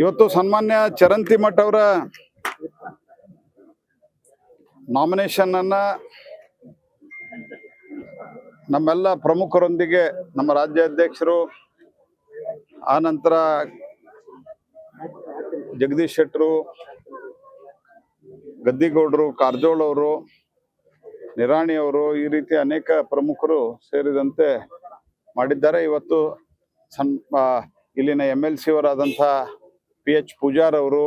ಇವತ್ತು ಸನ್ಮಾನ್ಯ ಚರಂತಿ ಮಠ್ ಅವರ ನಾಮಿನೇಷನ್ ಅನ್ನ ನಮ್ಮೆಲ್ಲ ಪ್ರಮುಖರೊಂದಿಗೆ ನಮ್ಮ ರಾಜ್ಯ ಅಧ್ಯಕ್ಷರು ಆನಂತರ ಜಗದೀಶ್ ಶೆಟ್ಟರು, ಗದ್ದಿಗೌಡರು, ಕಾರಜೋಳ ಅವರು, ನಿರಾಣಿ ಅವರು, ಈ ರೀತಿ ಅನೇಕ ಪ್ರಮುಖರು ಸೇರಿದಂತೆ ಮಾಡಿದ್ದಾರೆ. ಇವತ್ತು ಇಲ್ಲಿನ MLC ಅವರಾದಂಥ PH ಪೂಜಾರ್ ಅವರು,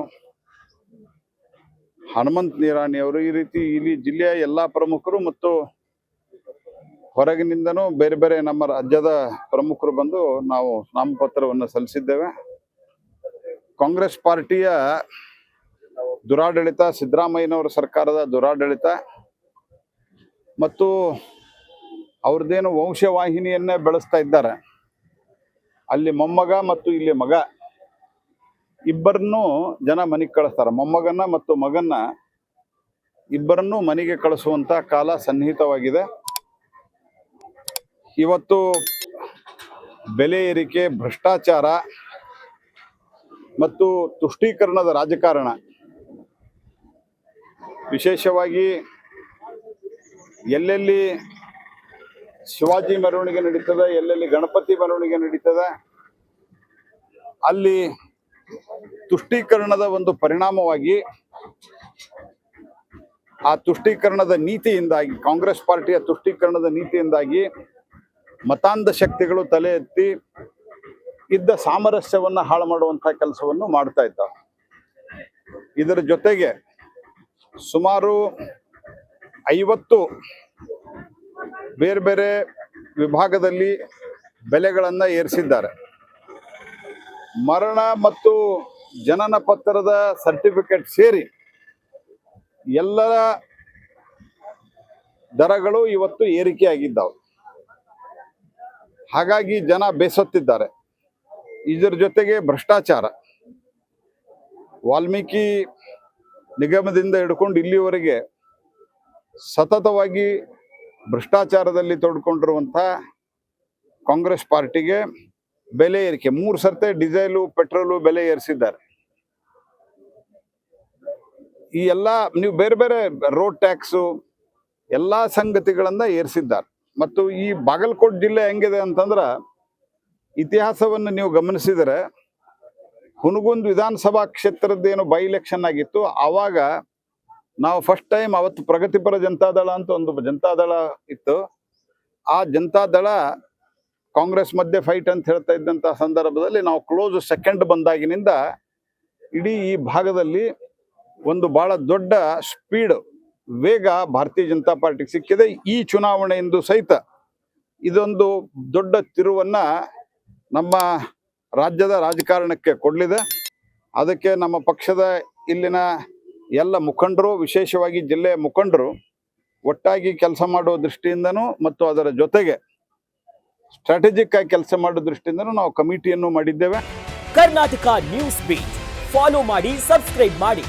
ಹನುಮಂತ್ ನಿರಾಣಿ ಅವರು, ಈ ರೀತಿ ಇಲ್ಲಿ ಜಿಲ್ಲೆಯ ಎಲ್ಲ ಪ್ರಮುಖರು ಮತ್ತು ಹೊರಗಿನಿಂದನೂ ಬೇರೆ ಬೇರೆ ನಮ್ಮ ರಾಜ್ಯದ ಪ್ರಮುಖರು ಬಂದು ನಾವು ನಾಮಪತ್ರವನ್ನು ಸಲ್ಲಿಸಿದ್ದೇವೆ. ಕಾಂಗ್ರೆಸ್ ಪಾರ್ಟಿಯ ದುರಾಡಳಿತ, ಸಿದ್ದರಾಮಯ್ಯನವರ ಸರ್ಕಾರದ ದುರಾಡಳಿತ ಮತ್ತು ಅವ್ರದ್ದೇನು ವಂಶವಾಹಿನಿಯನ್ನೇ ಬೆಳೆಸ್ತಾ ಇದ್ದಾರೆ. ಅಲ್ಲಿ ಮೊಮ್ಮಗ ಮತ್ತು ಇಲ್ಲಿ ಮಗ ಇಬ್ಬರನ್ನೂ ಜನ ಮನೆಗೆ ಕಳಿಸ್ತಾರೆ. ಮೊಮ್ಮಗನ್ನ ಮತ್ತು ಮಗನ್ನ ಇಬ್ಬರನ್ನೂ ಮನೆಗೆ ಕಳಿಸುವಂತ ಕಾಲ ಸನ್ನಿಹಿತವಾಗಿದೆ. ಇವತ್ತು ಬೆಲೆ ಏರಿಕೆ, ಭ್ರಷ್ಟಾಚಾರ ಮತ್ತು ತುಷ್ಟೀಕರಣದ ರಾಜಕಾರಣ, ವಿಶೇಷವಾಗಿ ಎಲ್ಲೆಲ್ಲಿ ಶಿವಾಜಿ ಮೆರವಣಿಗೆ ನಡೀತದೆ, ಎಲ್ಲೆಲ್ಲಿ ಗಣಪತಿ ಮೆರವಣಿಗೆ ನಡೀತದೆ, ಅಲ್ಲಿ ತುಷ್ಟೀಕರಣದ ಒಂದು ಪರಿಣಾಮವಾಗಿ, ಆ ತುಷ್ಟೀಕರಣದ ನೀತಿಯಿಂದಾಗಿ, ಕಾಂಗ್ರೆಸ್ ಪಾರ್ಟಿಯ ತುಷ್ಟೀಕರಣದ ನೀತಿಯಿಂದಾಗಿ ಮತಾಂಧ ಶಕ್ತಿಗಳು ತಲೆ ಎತ್ತಿ ಇದ್ದ ಸಾಮರಸ್ಯವನ್ನು ಹಾಳು ಮಾಡುವಂತಹ ಕೆಲಸವನ್ನು ಮಾಡ್ತಾ ಇದ್ದಾರೆ. ಇದರ ಜೊತೆಗೆ ಸುಮಾರು 50 ಬೇರೆ ಬೇರೆ ವಿಭಾಗದಲ್ಲಿ ಬೆಲೆಗಳನ್ನು ಏರಿಸಿದ್ದಾರೆ. ಮರಣ ಮತ್ತು ಜನನ ಪತ್ರದ ಸರ್ಟಿಫಿಕೇಟ್ ಸೇರಿ ಎಲ್ಲರ ದರಗಳು ಇವತ್ತು ಏರಿಕೆಯಾಗಿದ್ದಾವೆ. ಹಾಗಾಗಿ ಜನ ಬೇಸತ್ತಿದ್ದಾರೆ. ಇದರ ಜೊತೆಗೆ ಭ್ರಷ್ಟಾಚಾರ, ವಾಲ್ಮೀಕಿ ನಿಗಮದಿಂದ ಹಿಡ್ಕೊಂಡು ಇಲ್ಲಿವರೆಗೆ ಸತತವಾಗಿ ಭ್ರಷ್ಟಾಚಾರದಲ್ಲಿ ತೊಡ್ಕೊಂಡಿರುವಂಥ ಕಾಂಗ್ರೆಸ್ ಪಾರ್ಟಿಗೆ ಬೆಲೆ ಏರಿಕೆ, 3 ಸರ್ತೆ ಡೀಸೆಲು ಪೆಟ್ರೋಲು ಬೆಲೆ ಏರಿಸಿದ್ದಾರೆ. ಈ ಎಲ್ಲ ನೀವು ಬೇರೆ ಬೇರೆ ರೋಡ್ ಟ್ಯಾಕ್ಸು ಎಲ್ಲ ಸಂಗತಿಗಳನ್ನ ಏರಿಸಿದ್ದಾರೆ. ಮತ್ತು ಈ ಬಾಗಲಕೋಟೆ ಜಿಲ್ಲೆ ಹೆಂಗಿದೆ ಅಂತಂದ್ರೆ, ಇತಿಹಾಸವನ್ನು ನೀವು ಗಮನಿಸಿದರೆ, ಹುನಗುಂದ್ ವಿಧಾನಸಭಾ ಕ್ಷೇತ್ರದ್ದೇನು ಬೈ ಎಲೆಕ್ಷನ್ ಆಗಿತ್ತು, ಆವಾಗ ನಾವು ಫಸ್ಟ್ ಟೈಮ್ ಅವತ್ತು ಪ್ರಗತಿಪರ ಜನತಾದಳ ಅಂತ ಒಂದು ಜನತಾದಳ ಇತ್ತು. ಆ ಜನತಾದಳ ಕಾಂಗ್ರೆಸ್ ಮಧ್ಯೆ ಫೈಟ್ ಅಂತ ಹೇಳ್ತಾ ಇದ್ದಂಥ ಸಂದರ್ಭದಲ್ಲಿ ನಾವು ಕ್ಲೋಸ್ ಸೆಕೆಂಡ್ ಬಂದಾಗಿನಿಂದ ಇಡೀ ಈ ಭಾಗದಲ್ಲಿ ಒಂದು ಬಹಳ ದೊಡ್ಡ ಸ್ಪೀಡ್, ವೇಗ ಭಾರತೀಯ ಜನತಾ ಪಾರ್ಟಿಗೆ ಸಿಕ್ಕಿದೆ. ಈ ಚುನಾವಣೆಯಿಂದ ಸಹಿತ ಇದೊಂದು ದೊಡ್ಡ ತಿರುವನ್ನ ನಮ್ಮ ರಾಜ್ಯದ ರಾಜಕಾರಣಕ್ಕೆ ಕೊಡಲಿದೆ. ಅದಕ್ಕೆ ನಮ್ಮ ಪಕ್ಷದ ಇಲ್ಲಿನ ಎಲ್ಲ ಮುಖಂಡರು, ವಿಶೇಷವಾಗಿ ಜಿಲ್ಲೆಯ ಮುಖಂಡರು ಒಟ್ಟಾಗಿ ಕೆಲಸ ಮಾಡುವ ದೃಷ್ಟಿಯಿಂದನೂ ಮತ್ತು ಅದರ ಜೊತೆಗೆ ಸ್ಟ್ರಾಟಜಿಕ್ ಆಗಿ ಕೆಲಸ ಮಾಡೋ ದೃಷ್ಟಿಯಿಂದನೂ ನಾವು ಕಮಿಟಿಯನ್ನು ಮಾಡಿದ್ದೇವೆ. ಕರ್ನಾಟಕ ನ್ಯೂಸ್ ಬೀಟ್ ಫಾಲೋ ಮಾಡಿ, ಸಬ್ಸ್ಕ್ರೈಬ್ ಮಾಡಿ.